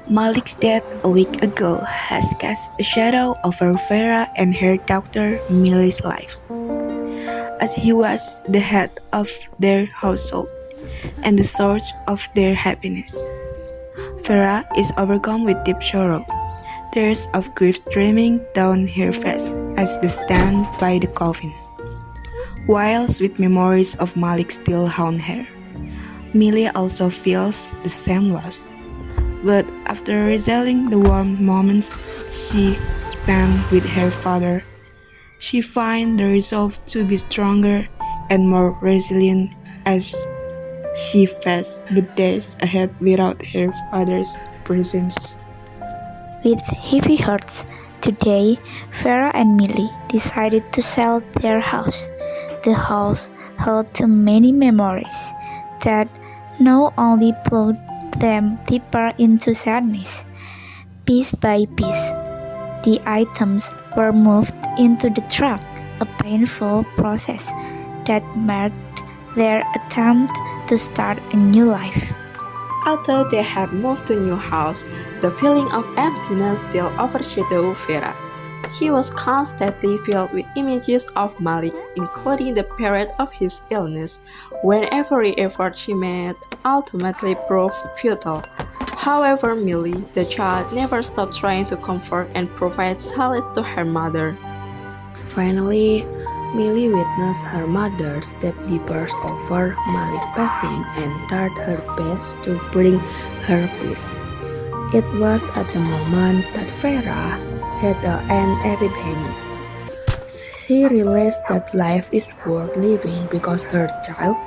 Malik's death a week ago has cast a shadow over Vera and her daughter Millie's lives, as he was the head of their household and the source of their happiness. Vera is overcome with deep sorrow, tears of grief streaming down her face as they stand by the coffin, while sweet memories of Malik still haunt her. Millie also feels the same loss. But after reselling the warm moments she spent with her father, she finds the resolve to be stronger and more resilient as she faces the days ahead without her father's presence. With heavy hearts, today Farah and Millie decided to sell their house. The house held too many memories that now only plunged them deeper into sadness. Piece by piece, the items were moved into the truck, a painful process that marked their attempt to start a new life. Although they had moved to a new house, the feeling of emptiness still overshadowed Vera. She was constantly filled with images of Malik, including the period of his illness, when every effort she made ultimately proved futile. However, Millie, the child, never stopped trying to comfort and provide solace to her mother. Finally, Millie witnessed her mother step deeper over Malik passing and tried her best to bring her peace. It was at the moment that Vera had an epiphany. She realized that life is worth living because her child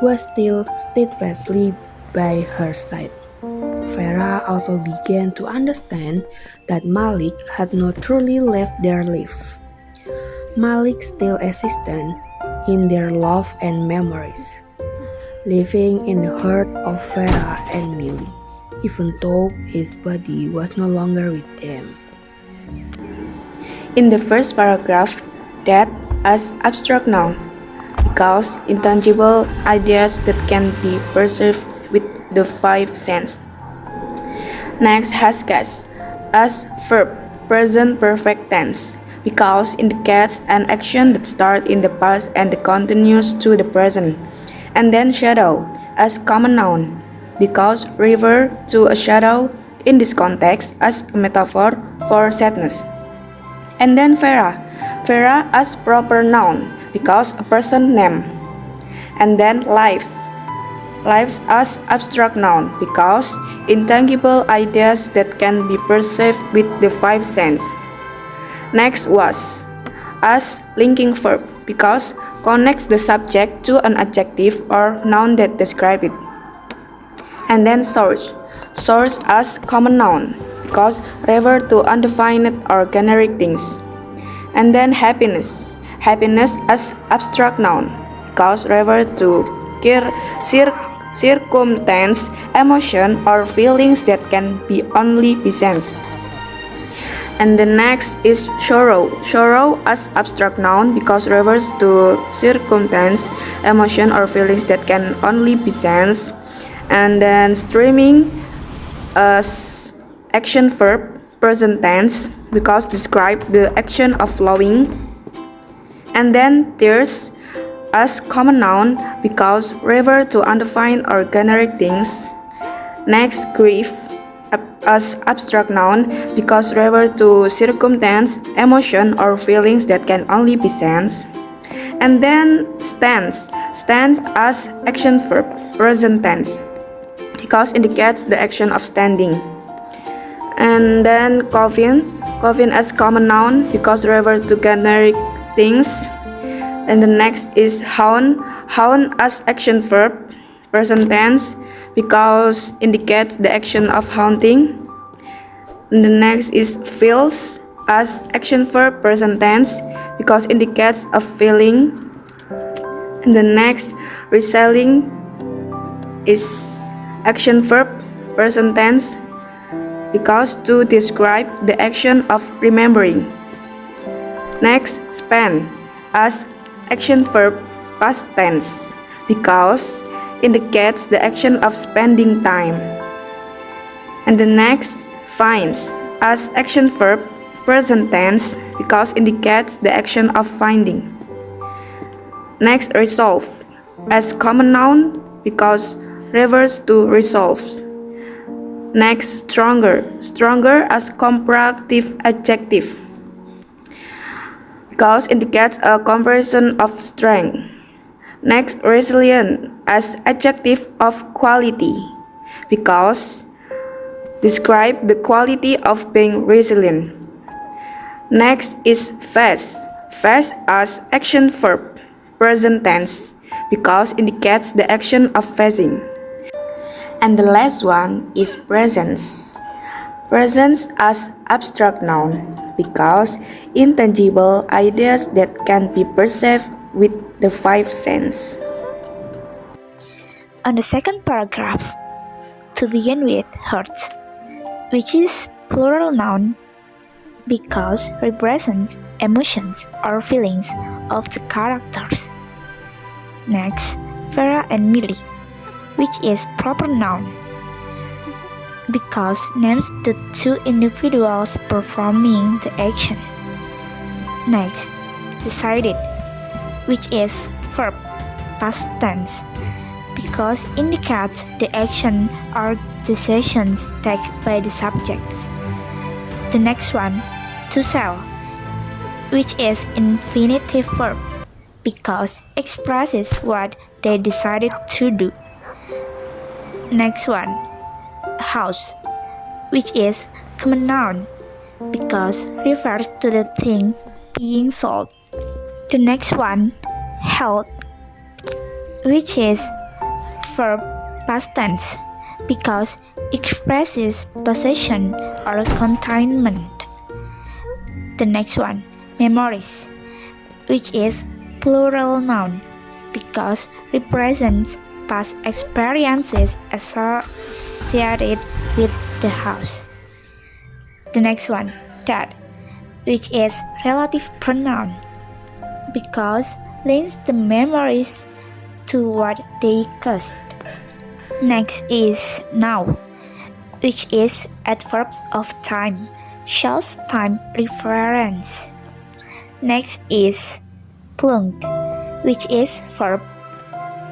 was still steadfastly by her side. Vera also began to understand that Malik had not truly left their life. Malik still existed in their love and memories, living in the heart of Vera and Millie, even though his body was no longer with them. In the first paragraph, death as abstract noun, because intangible ideas that can be perceived with the five senses. Next, haskas as verb, present perfect tense, because indicates an action that starts in the past and continues to the present. And then shadow as common noun, because refer to a shadow in this context as a metaphor for sadness. And then Vera, Vera as proper noun, because a person name. And then lives, lives as abstract noun, because intangible ideas that can be perceived with the five senses. Next was as linking verb, because connects the subject to an adjective or noun that describe it. And then source, source as common noun, because refer to undefined or generic things. And then happiness, happiness as abstract noun, because refer to circumstance, emotion, or feelings that can be only be sensed. And the next is sorrow, sorrow as abstract noun, because refers to circumstance, emotion, or feelings that can only be sensed. And then streaming as action verb, present tense, because describe the action of flowing. And then tears as common noun, because refer to undefined or generic things. Next, grief as abstract noun, because refer to circumstance, emotion, or feelings that can only be sensed. And then stands, stands as action verb, present tense, because indicates the action of standing. And then coffin, coffin as common noun, because refer to generic things. And the next is haunt, haunt as action verb, present tense, because indicates the action of haunting. And the next is feels as action verb, present tense, because indicates a feeling. And the next, reselling is action verb, present tense, because to describe the action of remembering. Next, spend as action verb, past tense, because indicates the action of spending time. And the next, finds, as action verb, present tense, because indicates the action of finding. Next, resolve, as common noun, because refers to resolves. Next, stronger, stronger as comparative adjective, because indicates a comparison of strength. Next, resilient as adjective of quality, because describe the quality of being resilient. Next is fast, fast as action verb, present tense, because indicates the action of facing. And the last one is presence. Presence as abstract noun, because intangible ideas that can be perceived with the five senses. On the second paragraph, to begin with, hurts, which is plural noun because represents emotions or feelings of the characters. Next, Vera and Millie, which is proper noun because names the two individuals performing the action. Next, decided, which is verb past tense because indicates the action or decisions taken by the subjects. The next one, to sell, which is infinitive verb because expresses what they decided to do. Next one, house, which is common noun because refers to the thing being sold. The next one, held, which is verb past tense because expresses possession or containment. The next one, memories, which is plural noun because represents past experiences associated with the house. The next one, that, which is relative pronoun because links the memories to what they caused. Next is now, which is adverb of time, shows time reference. Next is plunk, which is verb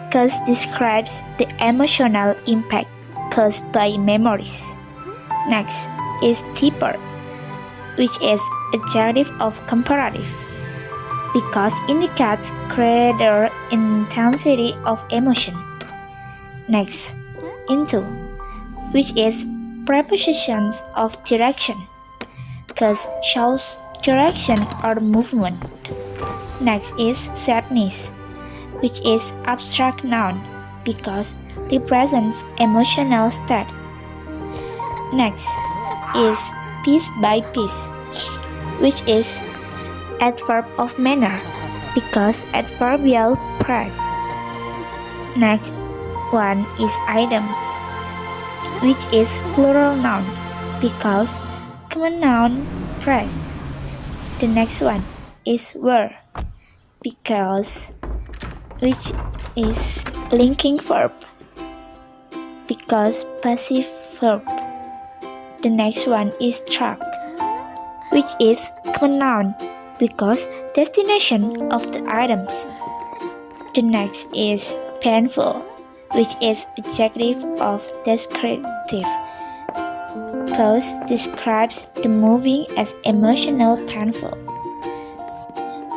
because describes the emotional impact caused by memories. Next is deeper, which is adjective of comparative because indicates greater intensity of emotion. Next, into, which is prepositions of direction because shows direction or movement. Next is sadness, which is abstract noun because represents emotional state. Next is piece by piece, which is adverb of manner because adverbial phrase. Next one is items, which is plural noun because common noun phrase. The next one is were because which is linking verb because passive verb. The next one is track, which is common noun because destination of the items. The next is painful, which is adjective of descriptive because describes the moving as emotional painful.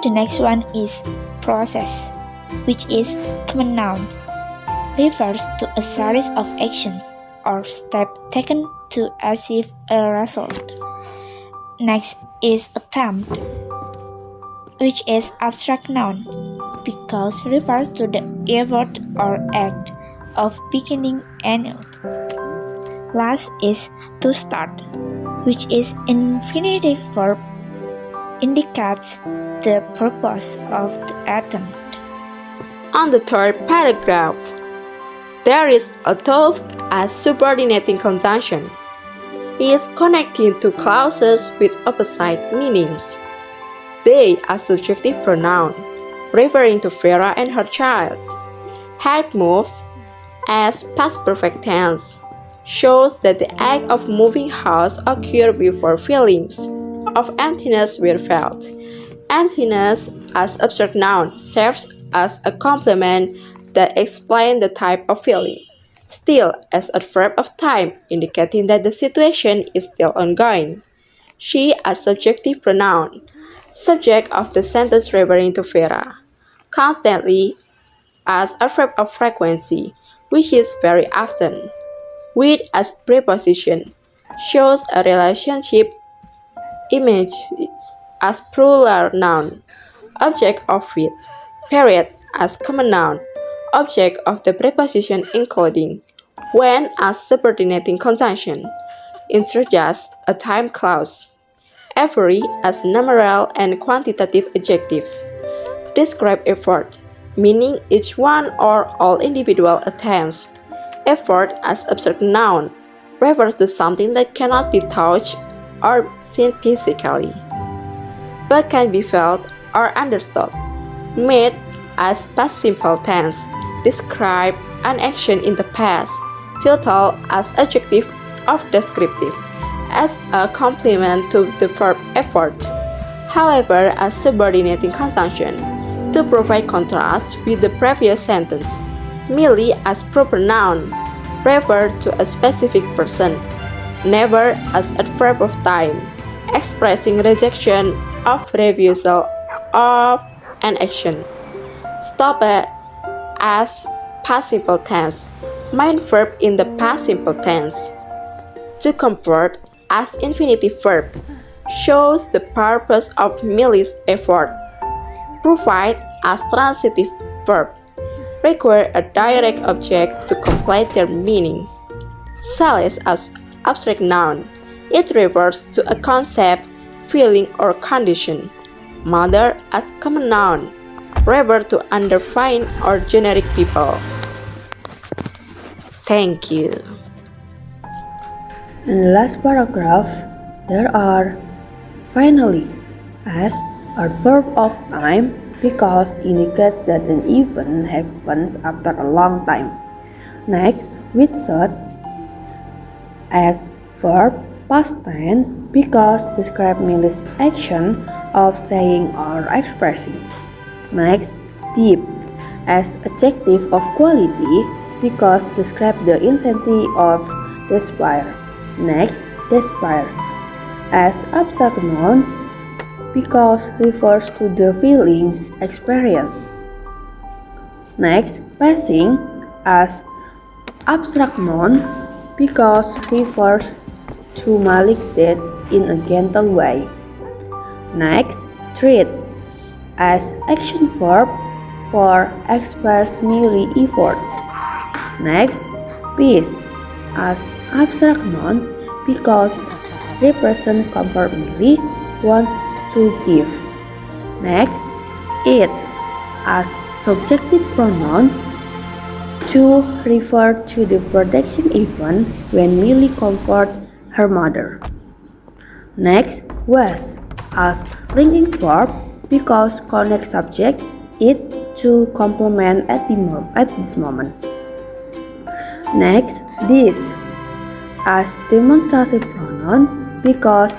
The next one is process, which is common noun, refers to a series of actions or steps taken to achieve a result. Next is attempt, which is abstract noun because refers to the effort or act of beginning anew. Last is to start, which is infinitive verb, indicates the purpose of the attempt. On the third paragraph, there is a to as subordinating conjunction. It is connected to clauses with opposite meanings. They are subjective pronoun, referring to Vera and her child. Had moved as past perfect tense, shows that the act of moving house occurred before feelings of emptiness were felt. Emptiness as abstract noun serves as a complement that explains the type of feeling. Still, as a verb of time, indicating that the situation is still ongoing. She as subjective pronoun, subject of the sentence referring to Vera. Constantly as a verb of frequency, which is very often. With as preposition, shows a relationship. Image as plural noun, object of with. Period as common noun, object of the preposition including. When as subordinating conjunction, introduce a time clause. Every as numeral and quantitative adjective. Describe effort, meaning each one or all individual attempts. Effort as abstract noun refers to something that cannot be touched or seen physically, but can be felt or understood. Made as past simple tense describe an action in the past. Futile as adjective of descriptive, as a complement to the verb effort. However, as subordinating conjunction to provide contrast with the previous sentence. Merely as proper noun refer to a specific person. Never as adverb of time, expressing rejection of refusal of an action. Stop as past simple tense, main verb in the past simple tense. To convert as infinitive verb shows the purpose of Millie's effort. Provide as transitive verb require a direct object to complete their meaning. Solace as abstract noun. It refers to a concept, feeling, or condition. Mother as common noun refer to undefined or generic people. Thank you. In the last paragraph, there are finally as a verb of time because indicates that an event happens after a long time. Next, with should as verb past tense because describe Millie's action of saying or expressing. Next, deep as adjective of quality because describe the intensity of despair. Next, despair as abstract noun because refers to the feeling experienced. Next, passing as abstract noun because refers to Malik's death in a gentle way. Next, treat as action verb for express merely effort. Next, peace as abstract noun because represent comfort merely want to give. Next, it as subjective pronoun to refer to the protection event when Millie comfort her mother. Next, was as linking verb because connect subject it to complement at this moment. Next, this as demonstrative pronoun because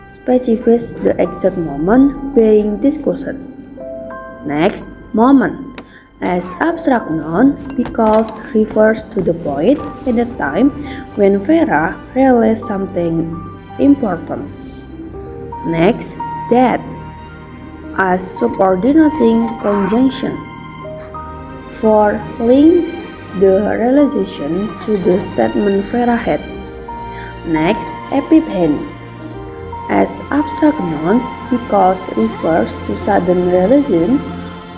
specifies the exact moment being discussed. Next, moment as abstract noun because refers to the point and the time when Vera realized something important. Next, that as subordinating conjunction for link the realization to the statement Vera had. Next, epiphany as abstract nouns because refers to sudden realization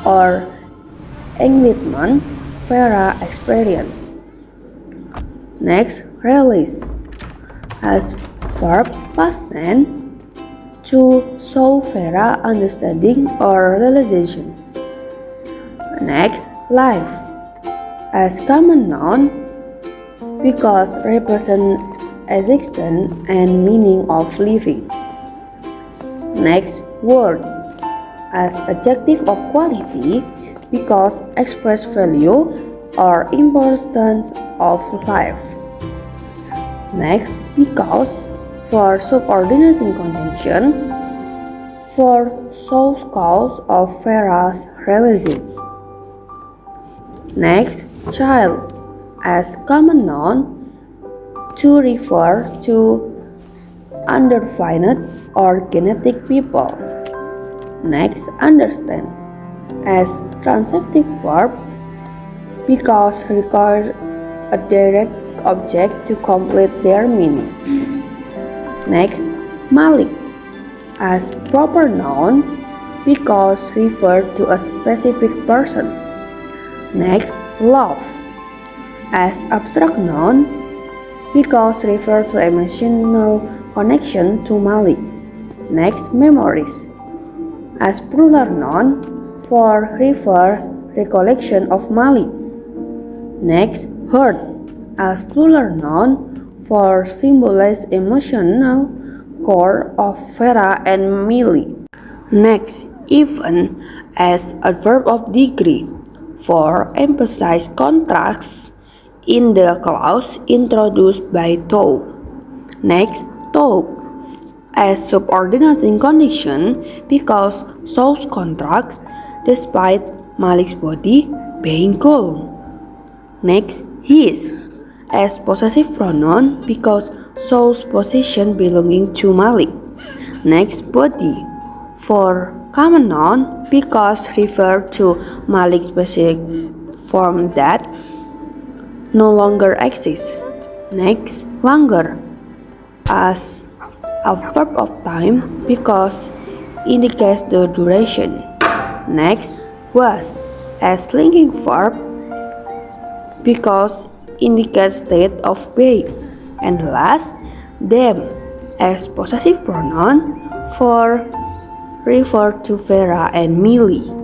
or enlightenment Vera experienced. Next, release as verb past tense to show Vera understanding or realization. Next, life as common noun because represent existence and meaning of living. Next, word as adjective of quality because express value or importance of life. Next, because for subordinating conjunction for source cause of Vera's releases. Next, child as common noun to refer to undefined or genetic people. Next, understand as transitive verb because require a direct object to complete their meaning. Next, Malik as proper noun because refer to a specific person. Next, love as abstract noun because refer to emotional connection to Malik. Next, memories as plural noun for refer recollection of Malik. Next, hurt as plural noun for symbolize emotional core of Vera and Millie. Next, even as adverb of degree for emphasize contrast in the clause introduced by to. Next, to as subordinating condition because shows contrast despite Malik's body being cold. Next, his as possessive pronoun because shows possession belonging to Malik. Next, body for common noun because refer to Malik's specific form that no longer exists. Next, longer as a verb of time because indicates the duration. Next, was as linking verb because indicates state of being. And last, them as possessive pronoun for refer to Vera and Millie.